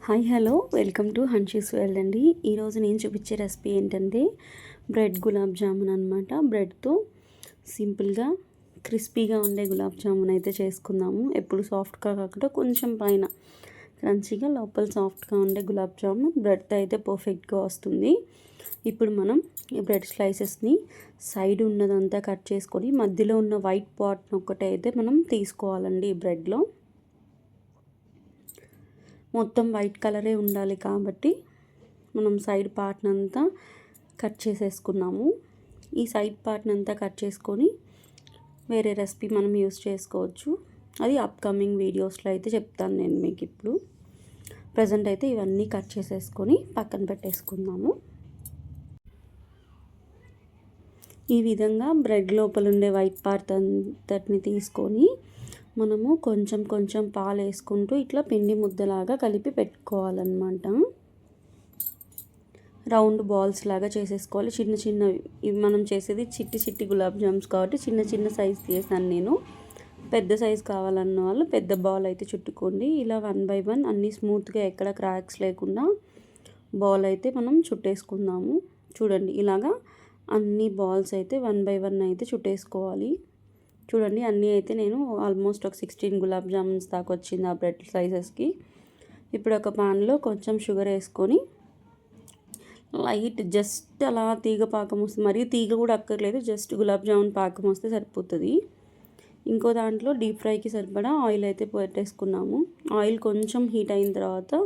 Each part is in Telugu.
Hi hello welcome to Hanshi's world అండి. ఈరోజు నేను చూపించే రెసిపీ ఏంటంటే బ్రెడ్ గులాబ్ జామున్ అనమాట. బ్రెడ్తో సింపుల్గా క్రిస్పీగా ఉండే గులాబ్ జామున్ అయితే చేసుకుందాము. ఎప్పుడు సాఫ్ట్గా కాకుండా కొంచెం పైన క్రంచీగా లోపల సాఫ్ట్గా ఉండే గులాబ్ జామున్ బ్రెడ్తో అయితే పర్ఫెక్ట్గా వస్తుంది. ఇప్పుడు మనం ఈ బ్రెడ్ స్లైసెస్ని సైడ్ ఉన్నదంతా కట్ చేసుకొని మధ్యలో ఉన్న వైట్ పార్ట్ని ఒక్కటైతే మనం తీసుకోవాలండి. ఈ బ్రెడ్లో మొత్తం వైట్ కలరే ఉండాలి కాబట్టి మనం సైడ్ పార్ట్ని అంతా కట్ చేసేసుకున్నాము. ఈ సైడ్ పార్ట్ని అంతా కట్ చేసుకొని వేరే రెసిపీ మనం యూస్ చేసుకోవచ్చు. అది అప్కమింగ్ వీడియోస్లో అయితే చెప్తాను నేను మీకు. ఇప్పుడు ప్రజెంట్ అయితే ఇవన్నీ కట్ చేసేసుకొని పక్కన పెట్టేసుకుందాము. ఈ విధంగా బ్రెడ్ లోపల ఉండే వైట్ పార్ట్ అంతటిని తీసుకొని మనము కొంచెం కొంచెం పాలు వేసుకుంటూ ఇట్లా పిండి ముద్దలాగా కలిపి పెట్టుకోవాలన్నమాట. రౌండ్ బాల్స్ లాగా చేసేసుకోవాలి. చిన్న చిన్నవి ఇవి మనం చేసేది చిట్టి గులాబ్ జామ్స్ కాబట్టి చిన్న చిన్న సైజ్ చేశాను నేను. పెద్ద సైజ్ కావాలన్న వాళ్ళు పెద్ద బాల్ అయితే చుట్టుకోండి. ఇలా 1 by 1 అన్నీ స్మూత్గా ఎక్కడ క్రాక్స్ లేకుండా బాల్ అయితే మనం చుట్టేసుకుందాము. చూడండి, ఇలాగా అన్ని బాల్స్ అయితే 1 by 1 అయితే చుట్టేసుకోవాలి. చూడండి, అన్నీ అయితే నేను ఆల్మోస్ట్ ఒక 16 గులాబ్ జామున్స్ దాకా వచ్చింది ఆ బ్రెడ్ స్లైసెస్కి. ఇప్పుడు ఒక పాన్లో కొంచెం షుగర్ వేసుకొని లైట్ జస్ట్ అలా తీగ పాకం వస్తుంది. మరీ తీగ కూడా అక్కర్లేదు, జస్ట్ గులాబ్ జామున్ పాకం వస్తే సరిపోతుంది. ఇంకో దాంట్లో డీప్ ఫ్రైకి సరిపడా ఆయిల్ అయితే పెట్టేసుకున్నాము. ఆయిల్ కొంచెం హీట్ అయిన తర్వాత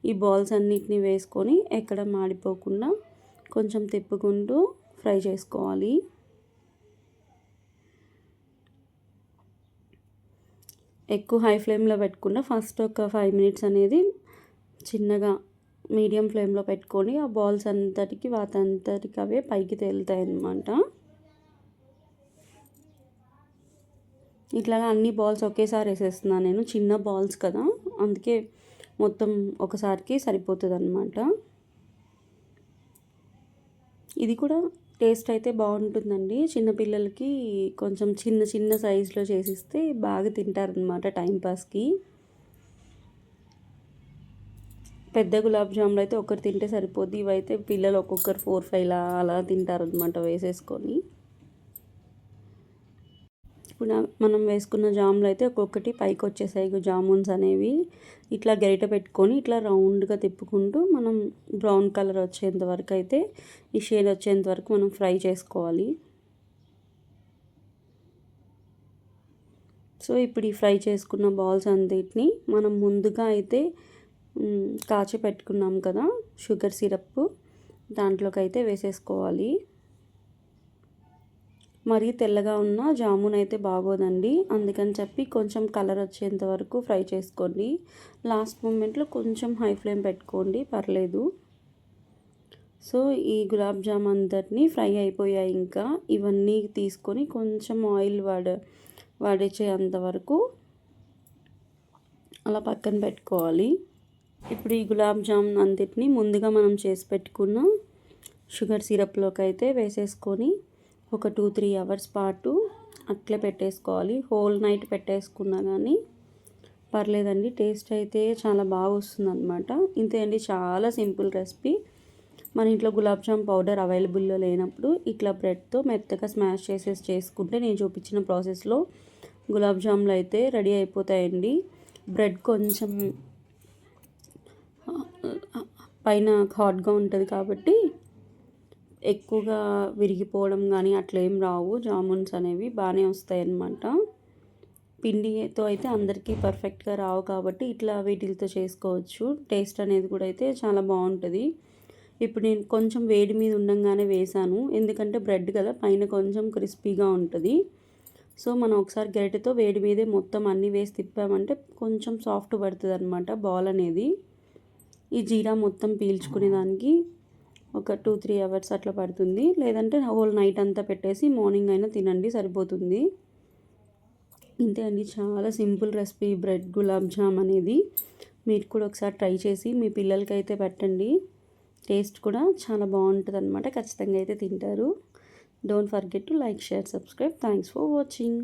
ఈ బాల్స్ అన్నిటిని వేసుకొని ఎక్కడ మాడిపోకుండా కొంచెం తిప్పుకుంటూ ఫ్రై చేసుకోవాలి. ఎక్కువ హై ఫ్లేమ్లో పెట్టుకున్న ఫస్ట్ ఒక 5 minutes అనేది చిన్నగా మీడియం ఫ్లేమ్లో పెట్టుకొని ఆ బాల్స్ అంతటికి వాటంతటికి అవే పైకి తేలుతాయి అన్నమాట. ఇట్లాగా అన్ని బాల్స్ ఒకేసారి వేసేస్తున్నాను నేను. చిన్న బాల్స్ కదా, అందుకే మొత్తం ఒకసారికి సరిపోతుంది అన్నమాట. ఇది కూడా టేస్ట్ అయితే బాగుంటుందండి. చిన్నపిల్లలకి కొంచెం చిన్న సైజులో చేసిస్తే బాగా తింటారనమాట టైంపాస్కి. పెద్ద గులాబ్ జాములు అయితే ఒకరు తింటే సరిపోద్ది. ఇవైతే పిల్లలు ఒక్కొక్కరు 4-5 అలా తింటారనమాట వేసేసుకొని. ఇప్పుడు మనం వేసుకున్న జాములు అయితే ఒక్కొక్కటి పైకి వచ్చేసాయి జామున్స్ అనేవి. ఇట్లా గరిటె పెట్టుకొని ఇట్లా రౌండ్గా తిప్పుకుంటూ మనం బ్రౌన్ కలర్ వచ్చేంత వరకు అయితే ఈ షేడ్ వచ్చేంత వరకు మనం ఫ్రై చేసుకోవాలి. సో ఇప్పుడు ఈ ఫ్రై చేసుకున్న బాల్స్ అన్నిటిని మనం ముందుగా అయితే కాచి పెట్టుకున్నాం కదా షుగర్ సిరప్, దాంట్లోకి అయితే వేసేసుకోవాలి. మరీ తెల్లగా ఉన్న జామున్ అయితే బాగోదండి, అందుకని చెప్పి కొంచెం కలర్ వచ్చేంత వరకు ఫ్రై చేసుకోండి. లాస్ట్ మూమెంట్లో కొంచెం హై ఫ్లేమ్ పెట్టుకోండి, పర్లేదు. సో ఈ గులాబ్ జామ్ అంతటిని ఫ్రై అయిపోయాయి. ఇంకా ఇవన్నీ తీసుకొని కొంచెం ఆయిల్ వాడేంత వరకు అలా పక్కన పెట్టుకోవాలి. ఇప్పుడు ఈ గులాబ్ జామ్ అంతటిని ముందుగా మనం చేసి పెట్టుకున్న షుగర్ సిరప్లోకి అయితే వేసేసుకొని ఒక 2-3 hours పాటు అట్లే పెట్టేసుకోవాలి. హోల్ నైట్ పెట్టేసుకున్నా కానీ పర్లేదండి, టేస్ట్ అయితే చాలా బాగా వస్తుందన్నమాట. ఇంతే అండి, చాలా సింపుల్ రెసిపీ. మన ఇంట్లో గులాబ్ జామ్ పౌడర్ అవైలబుల్లో లేనప్పుడు ఇట్లా బ్రెడ్తో మెత్తగా స్మాష్ చేసుకుంటే నేను చూపించిన ప్రాసెస్లో గులాబ్ జాములు అయితే రెడీ అయిపోతాయండి. బ్రెడ్ కొంచెం పైన హాట్గా ఉంటుంది కాబట్టి ఎక్కువగా విరిగిపోవడం కానీ అట్లా ఏం రావు. జామున్స్ అనేవి బాగానే వస్తాయి అన్నమాట. పిండితో అయితే అందరికీ పర్ఫెక్ట్గా రావు కాబట్టి ఇట్లా వీటితో చేసుకోవచ్చు. టేస్ట్ అనేది కూడా అయితే చాలా బాగుంటుంది. ఇప్పుడు నేను కొంచెం వేడి మీద ఉండగానే వేసాను, ఎందుకంటే బ్రెడ్ కదా పైన కొంచెం క్రిస్పీగా ఉంటుంది. సో మనం ఒకసారి గరిటెతో వేడి మీదే మొత్తం అన్నీ వేసి తిప్పామంటే కొంచెం సాఫ్ట్ పడుతుంది అన్నమాట బాల్ అనేది. ఈ జీరా మొత్తం పీల్చుకునేదానికి ఒక 2-3 hours అట్లా పడుతుంది. లేదంటే హోల్ నైట్ అంతా పెట్టేసి మార్నింగ్ అయినా తినండి, సరిపోతుంది. ఇంతే అండి, చాలా simple recipe bread gulab jam అనేది. మీరు కూడా ఒకసారి ట్రై చేసి మీ పిల్లలకి అయితే పెట్టండి. టేస్ట్ కూడా చాలా బాగుంటుంది అనమాట, ఖచ్చితంగా అయితే తింటారు. Don't forget to like, share, subscribe. Thanks for watching.